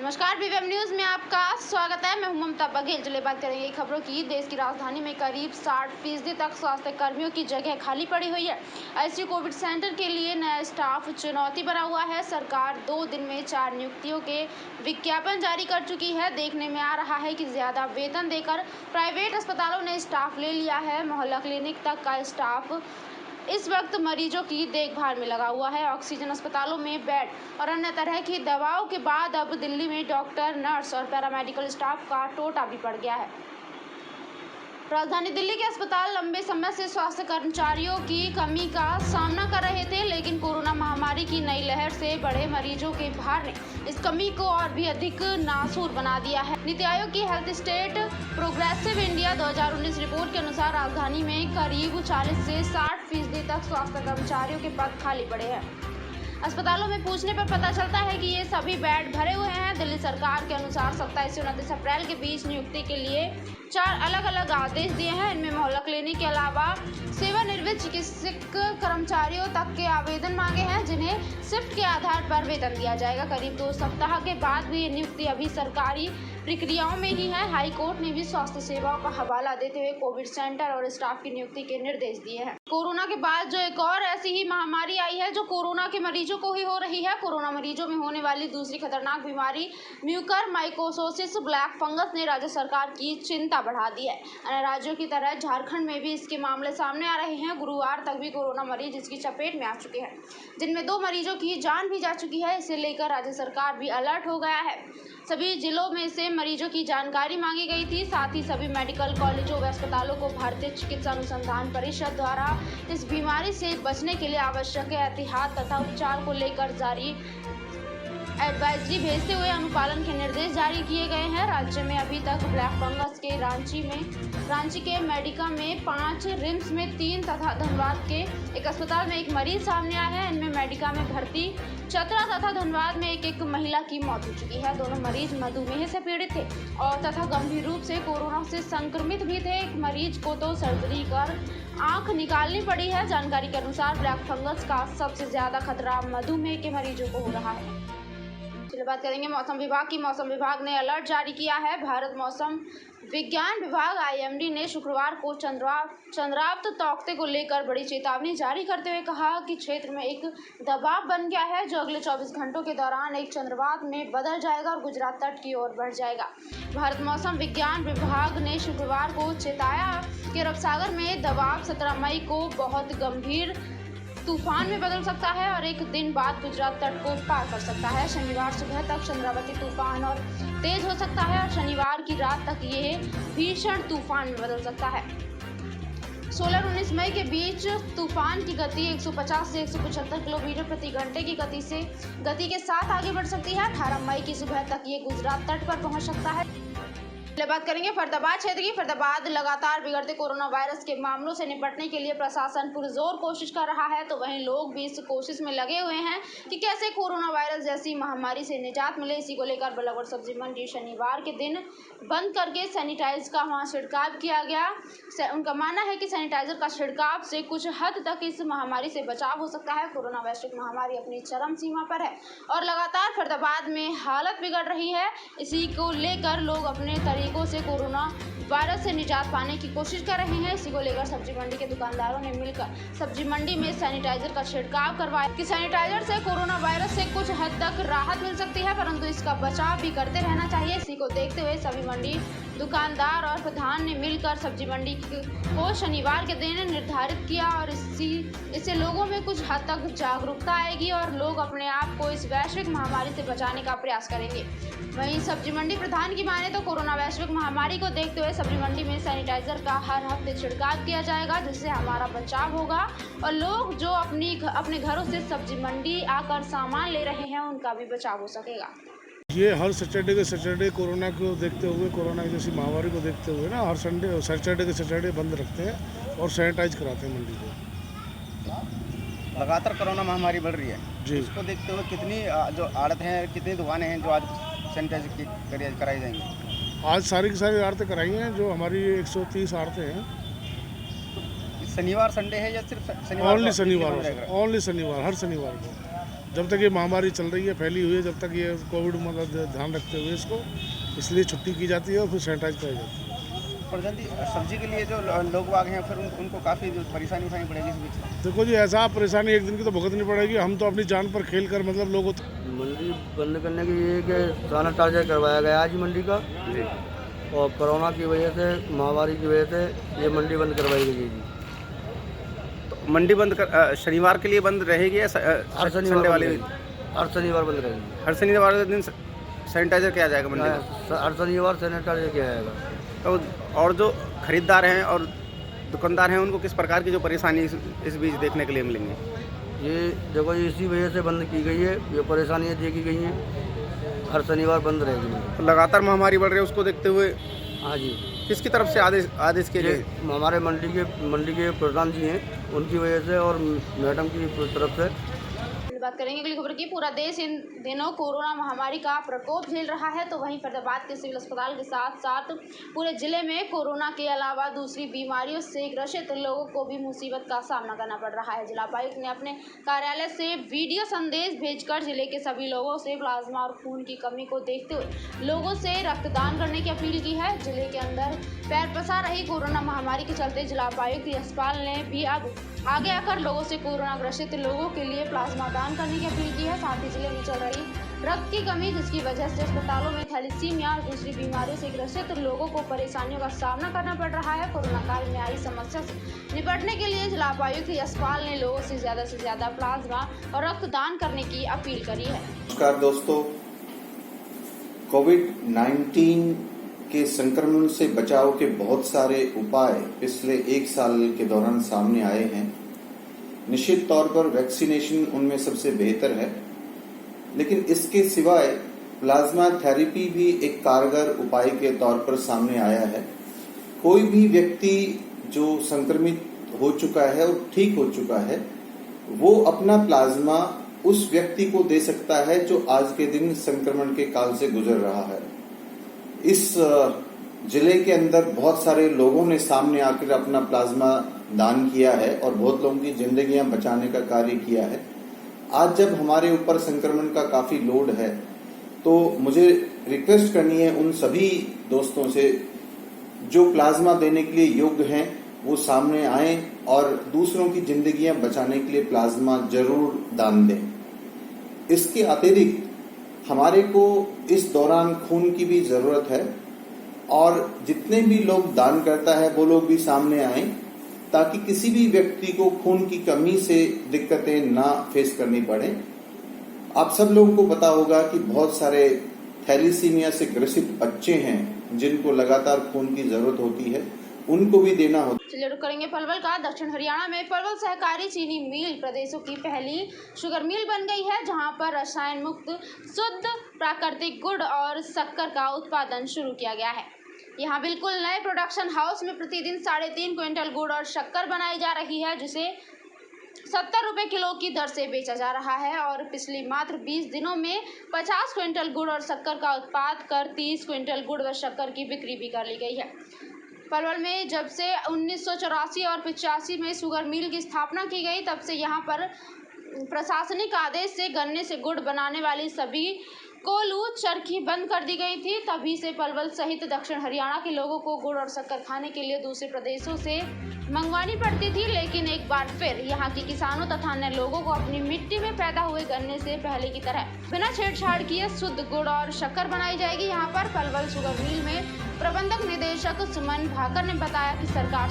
नमस्कार, BVM news में आपका स्वागत है। मैं हूं ममता बघेल। चलिए बात करेंगे खबरों की। देश की राजधानी में करीब 60% तक स्वास्थ्य कर्मियों की जगह खाली पड़ी हुई है। आईसीयू कोविड सेंटर के लिए नया स्टाफ चुनौती बना हुआ है। सरकार 2 दिन में 4 नियुक्तियों के विज्ञापन जारी कर चुकी है। देखने में आ रहा है कि ज्यादा वेतन देकर प्राइवेट अस्पतालों ने स्टाफ ले लिया है। मोहल्ला क्लिनिक तक का स्टाफ इस वक्त मरीजों की देखभाल में लगा हुआ है। ऑक्सीजन अस्पतालों में बेड और अन्य तरह की दवाओं के बाद अब दिल्ली में डॉक्टर, नर्स और पैरामेडिकल स्टाफ का टोटा भी पड़ गया है। राजधानी दिल्ली के अस्पताल लंबे समय से स्वास्थ्य कर्मचारियों की कमी का सामना कर रहे थे, लेकिन कोरोना महामारी की नई लहर से बढ़े मरीजों के भार ने इस कमी को और भी अधिक नासूर बना दिया है। नीति आयोग की health state progressive India 2019 report के अनुसार राजधानी में करीब 40 से 60% तक स्वास्थ्य कर्मचारियों के पद खाली पड़े हैं। अस्पतालों में पूछने पर पता चलता है कि ये सभी बेड भरे हुए हैं। दिल्ली सरकार के अनुसार 27 से 29 अप्रैल के बीच नियुक्ति के लिए 4 अलग-अलग आदेश दिए हैं। इनमें मोहल्ला क्लिनिक के अलावा सेवानिवृत्त चिकित्सक कर्मचारियों तक के आवेदन मांगे हैं, जिन्हें शिफ्ट के आधार पर वेतन दिया जाएगा। करीब 2 सप्ताह के बाद भी ये नियुक्ति अभी सरकारी प्रक्रियाओं में ही है। हाई कोर्ट ने भी स्वास्थ्य सेवाओं का हवाला देते हुए कोविड सेंटर और स्टाफ की नियुक्ति के निर्देश दिए हैं। कोरोना के बाद जो एक और ऐसी ही महामारी आई है जो कोरोना के मरीजों को ही हो रही है। कोरोना मरीजों में होने वाली दूसरी खतरनाक बीमारी म्यूकरमाइकोसिस ब्लैक फंगस ने राज्य सरकार की चिंता बढ़ा दी है। अन्य राज्यों की तरह झारखंड में भी इसके मामले सामने आ रहे हैं। गुरुवार तक भी कोरोना मरीज इसकी चपेट में आ चुके हैं, जिनमें 2 मरीजों की जान भी जा चुकी है। इसे लेकर राज्य सरकार भी अलर्ट हो गया है। सभी जिलों में से मरीजों की जानकारी मांगी गई थी। साथ ही सभी मेडिकल कॉलेजों व अस्पतालों को भारतीय चिकित्सा अनुसंधान परिषद द्वारा इस बीमारी से बचने के लिए आवश्यक एहतियात तथा उपचार को लेकर जारी एडवाइजरी भेजते हुए अनुपालन के निर्देश जारी किए गए हैं। राज्य में अभी तक ब्लैक फंगस के रांची के मेडिका में 5, रिम्स में 3 तथा धनबाद के एक अस्पताल में 1 मरीज सामने आया है। इनमें मेडिका में भर्ती चतरा तथा धनबाद में एक महिला की मौत हो चुकी है। दोनों मरीज मधुमेह से पीड़ित थे और तथा गंभीर रूप से कोरोना से संक्रमित भी थे। एक मरीज को तो सर्जरी कर आंख निकालनी पड़ी है। जानकारी के अनुसार ब्लैक फंगस का सबसे ज्यादा खतरा मधुमेह के मरीजों को हो रहा है। चलिए बात करेंगे मौसम विभाग की। मौसम विभाग ने अलर्ट जारी किया है। भारत मौसम विज्ञान विभाग आईएमडी ने शुक्रवार को चंद्राप्त तौकते को लेकर बड़ी चेतावनी जारी करते हुए कहा कि क्षेत्र में एक दबाव बन गया है, जो अगले 24 घंटों के दौरान एक चंद्रवात में बदल जाएगा और गुजरात तट की ओर बढ़ जाएगा। भारत मौसम विज्ञान विभाग ने शुक्रवार को चेताया कि अरब सागर में दबाव 17 मई को बहुत गंभीर तूफान में बदल सकता है और एक दिन बाद गुजरात तट को पार कर सकता है। शनिवार सुबह तक चंद्रावती तूफान और तेज हो सकता है और शनिवार की रात तक ये भीषण तूफान में बदल सकता है। 16-19 मई के बीच तूफान की गति 150 से 175 किलोमीटर प्रति घंटे की गति के साथ आगे बढ़ सकती है। 18 मई की सुबह तक ये गुजरात तट पर पहुंच सकता है। बात करेंगे फरीदाबाद क्षेत्र की। फरीदाबाद लगातार बिगड़ते कोरोना वायरस के मामलों से निपटने के लिए प्रशासन पुरजोर कोशिश कर रहा है, तो वहीं लोग भी इस कोशिश में लगे हुए हैं कि कैसे कोरोना वायरस जैसी महामारी से निजात मिले। इसी को लेकर बल्लभगढ़ सब्जी मंडी शनिवार के दिन बंद करके सैनिटाइज का वहां छिड़काव किया गया। उनका मानना है कि सैनिटाइजर का छिड़काव से कुछ हद तक इस महामारी से बचाव हो सकता है। कोरोना वैश्विक महामारी अपनी चरम सीमा पर है और लगातार फरीदाबाद में हालत बिगड़ रही है। इसी को लेकर लोग अपने तरीकों से कोरोना वायरस से निजात पाने की कोशिश कर रहे हैं। इसी को लेकर सब्जी मंडी के दुकानदारों ने मिलकर सब्जी मंडी में सैनिटाइजर का छिड़काव करवाया कि सैनिटाइजर से कोरोना वायरस से कुछ हद तक राहत मिल सकती है, परंतु इसका बचाव भी करते रहना चाहिए। इसी को देखते हुए सभी मंडी दुकानदार और प्रधान ने मिलकर सब्जी मंडी को शनिवार के दिन निर्धारित किया और इससे लोगों में कुछ हद तक जागरूकता आएगी और लोग अपने आप को इस वैश्विक महामारी से बचाने का प्रयास करेंगे। वहीं सब्जी मंडी प्रधान की माने तो कोरोना वैश्विक महामारी को देखते हुए सब्जी मंडी में सैनिटाइजर का हर हफ्ते छिड़काव किया जाएगा, जिससे हमारा बचाव होगा और लोग जो अपने घरों से सब्जी मंडी आकर सामान ले रहे हैं उनका भी बचाव हो सकेगा। ये हर सैटरडे कोरोना को देखते हुए, कोरोना जैसी महामारी को देखते हुए ना हर सैटरडे बंद रखते हैं और सैनिटाइज कराते हैं मंडी को। लगातार कोरोना महामारी बढ़ रही है जी। इसको देखते हुए कितनी जो आड़त हैं, कितनी दुकानें हैं जो आज सैनिटाइज कराई जाएंगी? आज सारी की सारी आड़तें कराई हैं, जो हमारी 130 आड़तें हैं। शनिवार संडे है या सिर्फ शनिवार? ओनली शनिवार, हर शनिवार को। जब तक ये महामारी चल रही है, फैली हुई है, जब तक ये कोविड मतलब ध्यान रखते हुए इसको, इसलिए छुट्टी की जाती है और फिर सैनिटाइज कराई जाती है। प्रधान जी, सब्जी के लिए जो लोग बाग हैं फिर उनको काफ़ी परेशानी उठानी पड़ेगी इस बीच। देखो जी, ऐसा परेशानी एक दिन की तो भुगतनी पड़ेगी। हम तो अपनी जान पर खेल कर मतलब लोगों मंडी बंद करने की ये कि सैनिटाइजर करवाया गया आज मंडी का, और कोरोना की वजह से, महामारी की वजह से ये मंडी बंद करवाई गई है जी। तो मंडी बंद कर शनिवार के लिए बंद रहेगी या हर संडे शनिवार वाले बंद रहेगी। हर शनिवार बंद रहेगी। हर शनिवार वाले दिन सैनिटाइजर किया जाएगा मंडी में? हर शनिवार सैनिटाइजर किया जाएगा। तो और जो खरीदार हैं और दुकानदार हैं उनको किस प्रकार की जो परेशानी इस बीच देखने के लिए मिलेंगी? ये देखो, ये इसी वजह से बंद की गई है, ये परेशानियाँ देखी गई हैं। हर शनिवार बंद रहेगी। तो लगातार महामारी बढ़ रही है, उसको देखते हुए हाँ जी, किसकी तरफ से आदेश किए गए? हमारे मंडी के प्रधान जी हैं, उनकी वजह से और मैडम की तरफ से। बात करेंगे अगली खबर की। पूरा देश इन दिनों कोरोना महामारी का प्रकोप झेल रहा है, तो वहीं फरीदाबाद के सिविल अस्पताल के साथ साथ पूरे जिले में कोरोना के अलावा दूसरी बीमारियों से ग्रसित लोगों को भी मुसीबत का सामना करना पड़ रहा है। जिला उपायुक्त ने अपने कार्यालय से वीडियो संदेश भेजकर जिले के सभी लोगों से प्लाज्मा और खून की कमी को देखते हुए लोगों से रक्तदान करने की अपील की है। जिले के अंदर पैर पसार रही कोरोना महामारी के चलते जिला उपायुक्त यशपाल ने भी अब आगे आकर लोगों से कोरोना ग्रसित लोगों के लिए प्लाज्मा दान करने की अपील की है। साथ ही जिले में चल रही रक्त की कमी, जिसकी वजह से अस्पतालों में थैलेसीमिया और दूसरी बीमारियों से ग्रसित लोगों को परेशानियों का सामना करना पड़ रहा है। कोरोना काल में आई समस्या से निपटने के लिए जिला उपायुक्त यशपाल ने लोगों से ज्यादा प्लाज्मा और रक्तदान करने की अपील करी है। नमस्कार दोस्तों, कोविड-19 के संक्रमण से बचाव के बहुत सारे उपाय पिछले 1 साल के दौरान सामने आए हैं। निश्चित तौर पर वैक्सीनेशन उनमें सबसे बेहतर है, लेकिन इसके सिवाय प्लाज्मा थेरेपी भी एक कारगर उपाय के तौर पर सामने आया है। कोई भी व्यक्ति जो संक्रमित हो चुका है और ठीक हो चुका है, वो अपना प्लाज्मा उस व्यक्ति को दे सकता है जो आज के दिन संक्रमण के काल से गुजर रहा है। इस जिले के अंदर बहुत सारे लोगों ने सामने आकर अपना प्लाज्मा दान किया है और बहुत लोगों की जिंदगियां बचाने का कार्य किया है। आज जब हमारे ऊपर संक्रमण का काफी लोड है, तो मुझे रिक्वेस्ट करनी है उन सभी दोस्तों से जो प्लाज्मा देने के लिए योग्य हैं, वो सामने आएं और दूसरों की जिंदगियां बचाने के लिए प्लाज्मा जरूर दान दें। इसके अतिरिक्त हमारे को इस दौरान खून की भी जरूरत है, और जितने भी लोग दान करता है वो लोग भी सामने आएं, ताकि किसी भी व्यक्ति को खून की कमी से दिक्कतें ना फेस करनी पड़े। आप सब लोगों को पता होगा कि बहुत सारे थैलेसीमिया से ग्रसित बच्चे हैं जिनको लगातार खून की जरूरत होती है, उनको भी देना होता है। चलिए रुक करेंगे पलवल का। दक्षिण हरियाणा में पलवल सहकारी चीनी मिल प्रदेशों की पहली शुगर मिल बन गई है, जहां पर रसायन मुक्त शुद्ध प्राकृतिक गुड़ और शक्कर का उत्पादन शुरू किया गया है। यहां बिल्कुल नए प्रोडक्शन हाउस में प्रतिदिन 3.5 क्विंटल गुड़ और शक्कर बनाई जा रही है, जिसे 70 रुपए किलो की दर से बेचा जा रहा है, और पिछली मात्र 20 दिनों में 50 क्विंटल गुड़ और शक्कर का उत्पाद कर 30 क्विंटल गुड़ व शक्कर की बिक्री भी कर ली गई है। पलवल में जब से 1984 और 85 में शुगर मिल की स्थापना की गई, तब से यहां पर प्रशासनिक आदेश से गन्ने से गुड़ बनाने वाली सभी कोल्हू चरखी बंद कर दी गई थी। तभी से पलवल सहित दक्षिण हरियाणा के लोगों को गुड़ और शक्कर खाने के लिए दूसरे प्रदेशों से मंगवानी पड़ती थी, लेकिन एक बार फिर यहां के किसानों तथा अन्य लोगों को अपनी मिट्टी में पैदा हुए गन्ने से पहले की तरह बिना छेड़छाड़ किए शुद्ध गुड़ और शक्कर बनाई जाएगी। यहां पर पलवल शुगर मिल में प्रबंधक निदेशक सुमन भाकर ने बताया कि सरकार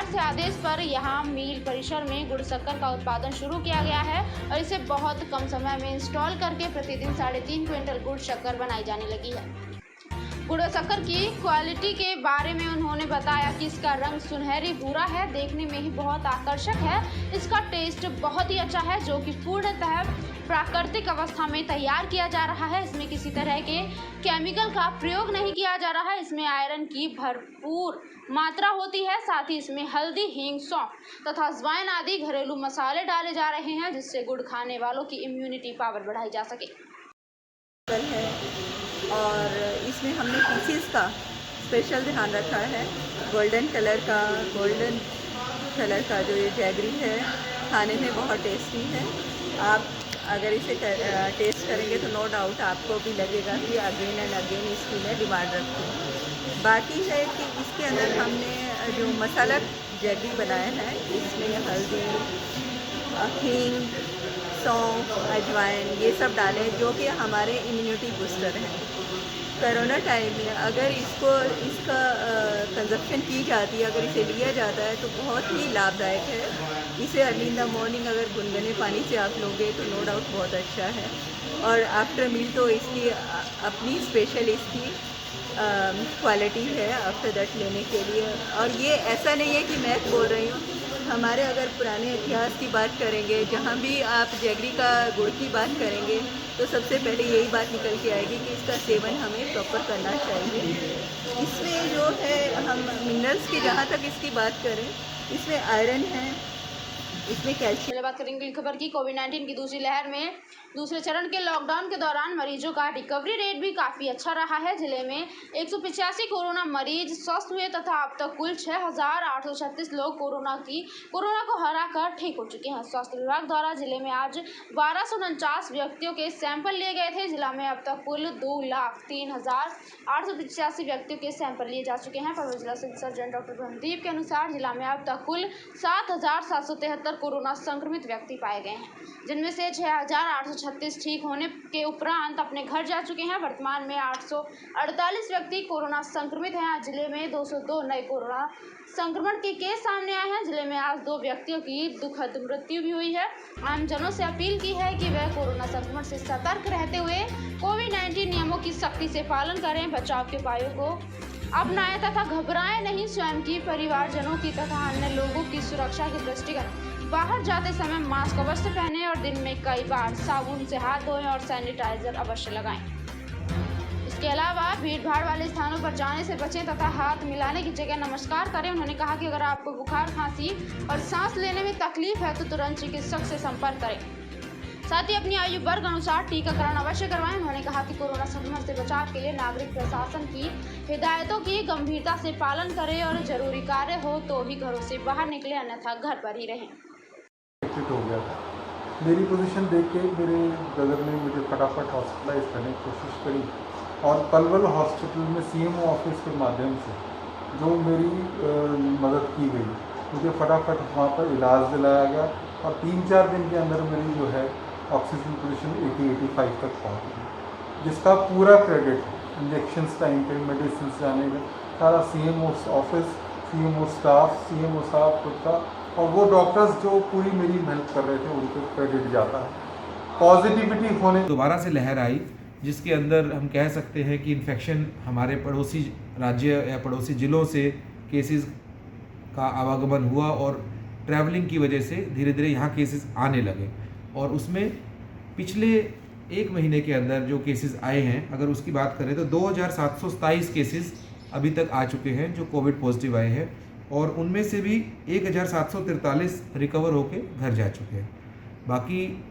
से आदेश पर यहां मिल परिसर में गुड़ शक्कर का उत्पादन शुरू किया गया है, और इसे बहुत कम समय में इंस्टॉल करके प्रतिदिन 3.5 क्विंटल गुड़ शक्कर बनाई जाने लगी है। गुड़ और शक्कर की क्वालिटी के बारे में उन्होंने बताया कि इसका रंग सुनहरी भूरा है, देखने में ही बहुत आकर्षक है। इसका टेस्ट बहुत ही अच्छा है, जो कि पूर्णतः प्राकृतिक अवस्था में तैयार किया जा रहा है। इसमें किसी तरह के केमिकल का प्रयोग नहीं किया जा रहा है। इसमें आयरन की भरपूर मात्रा होती है। साथ ही इसमें हल्दी, हींग, सौंफ तथा अजवाइन आदि घरेलू मसाले डाले जा रहे हैं, जिससे गुड़ खाने वालों की इम्यूनिटी पावर बढ़ाई जा सके। है और इसमें हमने पीसेस का स्पेशल ध्यान रखा है। गोल्डन कलर का जो ये जैगरी है, खाने में बहुत टेस्टी है। आप अगर इसे टेस्ट करेंगे तो नो डाउट आपको भी लगेगा कि अगेन एंड अगेन इसकी मैं डिमांड रखती हूँ। बाकी है कि इसके अंदर हमने जो मसाला जैगरी बनाया है, इसमें हल्दी, हींग, सौंफ, अजवाइन ये सब डालें, जो कि हमारे इम्यूनिटी बूस्टर हैं। कोरोना टाइम में अगर इसका कंजप्शन की जाती है, अगर इसे लिया जाता है तो बहुत ही लाभदायक है। इसे अर्ली इन द मॉर्निंग अगर गुनगुने पानी से आप लोगे तो नो डाउट बहुत अच्छा है। और आफ्टर मील तो इसकी अपनी स्पेशल इसकी क्वालिटी है आफ्टर दैट लेने के लिए। और ये ऐसा नहीं है कि मैं बोल रही हूँ, हमारे अगर पुराने इतिहास की बात करेंगे, जहाँ भी आप जैगरी का गुड़ की बात करेंगे तो सबसे पहले यही बात निकल के आएगी कि इसका सेवन हमें प्रॉपर करना चाहिए। इसमें जो है हम मिनरल्स की जहाँ तक इसकी बात करें, इसमें आयरन है, इसमें कैल्शियम। पहले बात करेंगे खबर की। कोविड-19 की दूसरी लहर में दूसरे चरण के लॉकडाउन के दौरान मरीजों का रिकवरी रेट भी काफ़ी अच्छा रहा है। जिले में 185 कोरोना मरीज स्वस्थ हुए तथा अब तक कुल 6,836 लोग कोरोना को हराकर ठीक हो चुके हैं। स्वास्थ्य विभाग द्वारा जिले में आज 1249 व्यक्तियों के सैंपल लिए गए थे। जिला में अब तक कुल 2,03,885 व्यक्तियों के सैंपल लिए जा चुके हैं। पवन जिला सिविल सर्जन डॉक्टर ब्रह्मदीप के अनुसार जिला में अब तक कुल 7,773 कोरोना संक्रमित व्यक्ति पाए गए हैं, जिनमें से 6,836 ठीक होने के उपरांत अपने घर जा चुके हैं। वर्तमान में 848 व्यक्ति कोरोना संक्रमित हैं। आज जिले में 202 नए कोरोना संक्रमण के केस सामने आए हैं। जिले में आज 2 व्यक्तियों की दुखद मृत्यु भी हुई है। आमजनों से अपील की है कि वह कोरोना संक्रमण से सतर्क रहते हुए कोविड-19 नियमों की सख्ती से पालन करें, बचाव के उपायों को अपनाएं तथा घबराएं नहीं। स्वयं की, परिवारजनों की तथा अन्य लोगों की सुरक्षा के दृष्टिगत बाहर जाते समय मास्क अवश्य पहनें और दिन में कई बार साबुन से हाथ धोएं और सैनिटाइजर अवश्य लगाएं। इसके अलावा भीड़-भाड़ वाले स्थानों पर जाने से बचें तथा हाथ मिलाने की जगह नमस्कार करें। उन्होंने कहा कि अगर आपको बुखार, खांसी और सांस लेने में तकलीफ है तो तुरंत चिकित्सक से संपर्क करें। साथ ही अपनी आयु वर्ग अनुसार टीकाकरण अवश्य करवाएं। उन्होंने कहा कि कोरोना संक्रमण से बचाव के लिए नागरिक प्रशासन की हिदायतों की गंभीरता से पालन करें और जरूरी कार्य हो तो ही घरों से बाहर निकले, अन्यथा घर पर ही रहें। हो गया था। मेरी पोजीशन देख के मेरे ब्रदर ने मुझे फटाफट हॉस्पिटलाइज करने की कोशिश करी और पलवल हॉस्पिटल में सीएमओ ऑफिस के माध्यम से जो मेरी मदद की गई, मुझे फटाफट वहाँ पर इलाज दिलाया गया और 3-4 दिन के अंदर मेरी जो है ऑक्सीजन पोजीशन 80-85 तक पहुँच गई, जिसका पूरा क्रेडिट इंजेक्शंस टाइम पे, मेडिसिन जाने का सारा CMO office, CMO staff, CMO साहब खुद का और वो डॉक्टर्स जो पूरी मेरी हेल्प कर रहे थे उनको क्रेडिट जाता है। पॉजिटिविटी होने दोबारा से लहर आई, जिसके अंदर हम कह सकते हैं कि इन्फेक्शन हमारे पड़ोसी राज्य या पड़ोसी ज़िलों से केसेस का आवागमन हुआ और ट्रैवलिंग की वजह से धीरे धीरे यहाँ केसेस आने लगे। और उसमें पिछले 1 महीने के अंदर जो केसेस आए हैं, अगर उसकी बात करें तो 2,727 केसेस अभी तक आ चुके हैं जो कोविड पॉजिटिव आए हैं और उनमें से भी 1,743 रिकवर होके घर जा चुके हैं। बाकी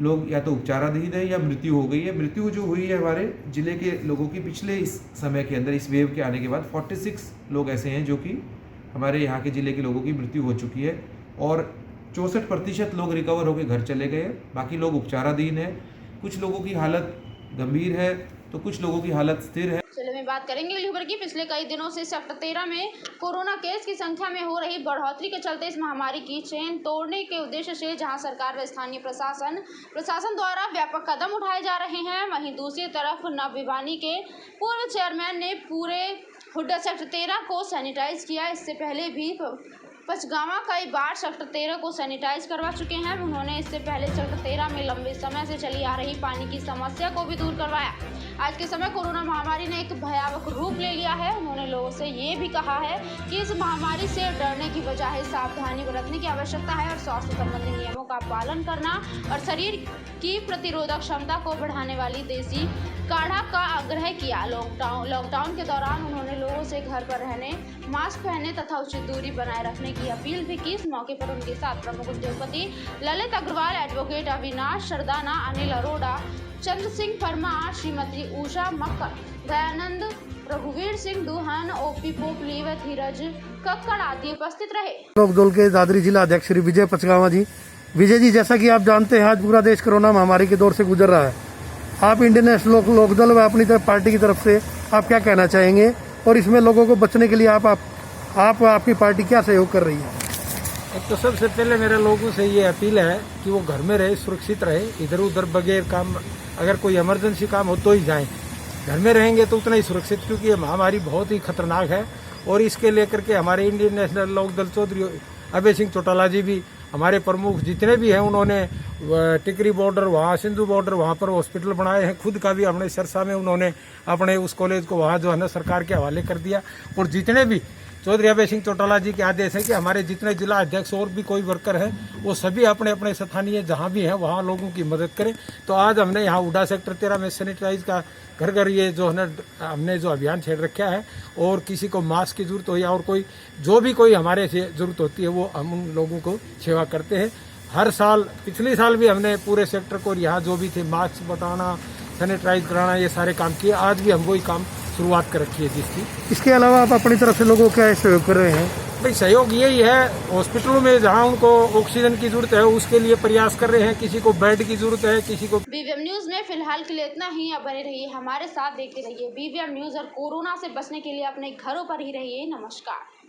लोग या तो उपचाराधीन है या मृत्यु हो गई है। मृत्यु जो हुई है हमारे ज़िले के लोगों की पिछले इस समय के अंदर, इस वेव के आने के बाद 46 लोग ऐसे हैं जो कि हमारे यहाँ के ज़िले के लोगों की मृत्यु हो चुकी है और 64% लोग रिकवर होकर घर चले गए। बाकी लोग उपचाराधीन है, कुछ लोगों की हालत गंभीर है तो कुछ लोगों की हालत स्थिर है। चलो में बात करेंगे अगली खबर की। पिछले कई दिनों से सेक्टर 13 में कोरोना केस की संख्या में हो रही बढ़ोतरी के चलते इस महामारी की चेन तोड़ने के उद्देश्य से जहां सरकार व स्थानीय प्रशासन द्वारा व्यापक कदम उठाए जा रहे हैं, वहीं दूसरी तरफ नवभिवानी के पूर्व चेयरमैन ने पूरे हुड्डा सेक्टर 13 को सैनिटाइज किया। इससे पहले भी पचगामा कई बार सेक्टर 13 को सैनिटाइज करवा चुके हैं। उन्होंने इससे पहले सेक्टर 13 में लंबे समय से चली आ रही पानी की समस्या को भी दूर करवाया। आज के समय कोरोना महामारी ने एक भयावह रूप ले लिया है। उन्होंने लोगों से ये भी कहा है कि इस महामारी से डरने की बजाय सावधानी बरतने की आवश्यकता है और स्वास्थ्य संबंधी नियमों का पालन करना और शरीर की प्रतिरोधक क्षमता को बढ़ाने वाली देसी काढ़ा का आग्रह किया। लॉकडाउन के दौरान उन्होंने लोगों से घर पर रहने, मास्क पहनने तथा उचित दूरी बनाए रखने की अपील भी की। इस मौके पर उनके साथ प्रमुख उद्योगपति ललित अग्रवाल, एडवोकेट अविनाश शरदाना, अनिल अरोड़ा, चंद्र सिंह परमार, श्रीमती उषा मक्कर, दयानंद, रघुवीर सिंह दुहान, ओपी पोपली व धीरज कक्कड़ आदि उपस्थित रहे। लोकदल के दादरी जिला अध्यक्ष श्री विजय पचगावा जी, विजय जी, जैसा कि आप जानते हैं आज पूरा देश कोरोना महामारी के दौर से गुजर रहा है। आप इंडियन नेशनल लोकदल व अपनी पार्टी की तरफ से आप क्या कहना चाहेंगे और इसमें लोगों को बचने के लिए आपकी पार्टी क्या सहयोग कर रही है? तो सबसे पहले मेरे लोगों से ये अपील है कि वो घर में रहे, सुरक्षित रहे, इधर उधर बगैर काम, अगर कोई इमरजेंसी काम हो तो ही जाएं। घर में रहेंगे तो उतना ही सुरक्षित, क्योंकि ये महामारी बहुत ही खतरनाक है। और इसके लेकर के हमारे इंडियन नेशनल लोकदल चौधरी अभय सिंह चौटाला जी भी, हमारे प्रमुख जितने भी हैं, उन्होंने टिकरी बॉर्डर, वहाँ सिंधु बॉर्डर, वहाँ पर हॉस्पिटल बनाए हैं। खुद का भी अपने सिरसा में उन्होंने अपने उस कॉलेज को वहाँ जो है ना सरकार के हवाले कर दिया। और जितने भी चौधरी अभय सिंह चौटाला जी के आदेश है कि हमारे जितने जिला अध्यक्ष और भी कोई वर्कर हैं वो सभी अपने अपने स्थानीय जहाँ भी हैं वहाँ लोगों की मदद करें। तो आज हमने यहाँ उडा सेक्टर 13 में सैनिटाइज का घर घर ये जो है ना हमने जो अभियान छेड़ रखा है। और किसी को मास्क की जरूरत हो या और कोई जो भी कोई हमारे से जरूरत होती है वो हम उन लोगों को सेवा करते हैं। हर साल, पिछले साल भी हमने पूरे सेक्टर को यहाँ जो भी थे मास्क बताना, सैनिटाइज कराना, ये सारे काम किए। आज भी हम वही काम शुरुआत कर रखी है जिसकी। इसके अलावा आप अपनी तरफ से लोगों को क्या सहयोग कर रहे हैं? भाई सहयोग यही है, हॉस्पिटलों में जहां उनको ऑक्सीजन की जरूरत है उसके लिए प्रयास कर रहे हैं। किसी को बेड की जरूरत है, किसी को। बीवीएम न्यूज में फिलहाल के लिए इतना ही। अब बने रहिए हमारे साथ, देखते रहिए बीवीएम न्यूज और कोरोना से बचने के लिए अपने घरों पर ही रहिए। नमस्कार।